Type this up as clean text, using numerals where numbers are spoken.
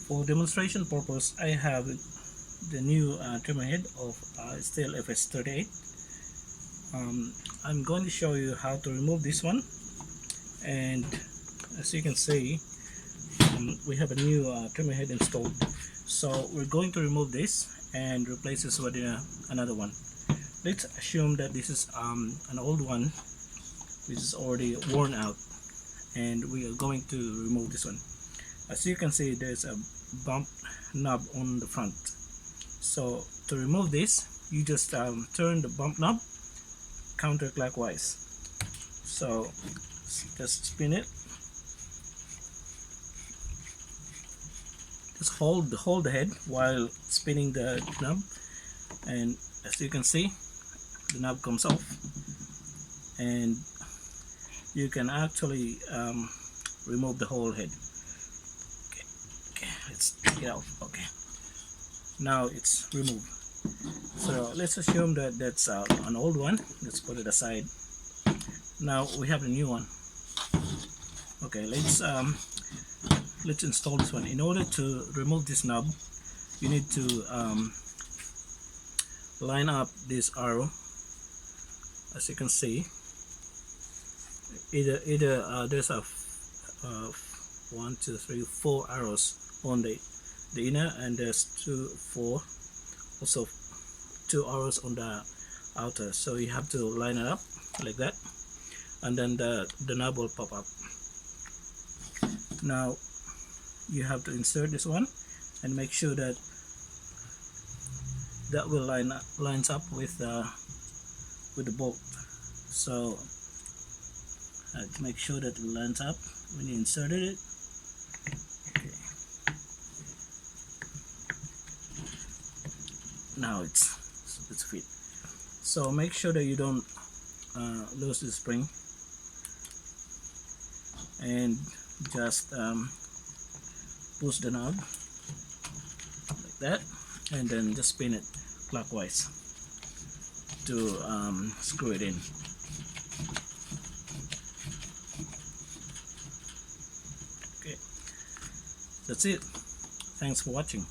For demonstration purpose, I have the new trimmer head of Stihl FS38. I'm going to show you how to remove this one, and as you can see, we have a new trimmer head installed. So we're going to remove this and replace this with another one. Let's assume that this is an old one which is already worn out, and we are going to remove this one. As you can see, there's a bump knob on the front. So to remove this, you just turn the bump knob counterclockwise. So just spin it. Just hold the head while spinning the knob, and as you can see, the knob comes off, and you can actually remove the whole head. Okay, let's take it out. Okay, now it's removed. So let's assume that that's an old one. Let's put it aside. Now we have a new one. Okay, let's install this one. In order to remove this knob, you need to line up this arrow. As you can see, either there's a 1, 2, 3, 4 arrows on the inner, and there's 2, 4, also 2 arrows on the outer. So you have to line it up like that, and then the knob will pop up. Now you have to insert this one and make sure that will lines up with the bolt. So to make sure that it lines up when you inserted it. Okay. Now it's fit. So make sure that you don't lose the spring, and just push the knob like that, and then just spin it clockwise to screw it in. Okay, that's it. Thanks for watching.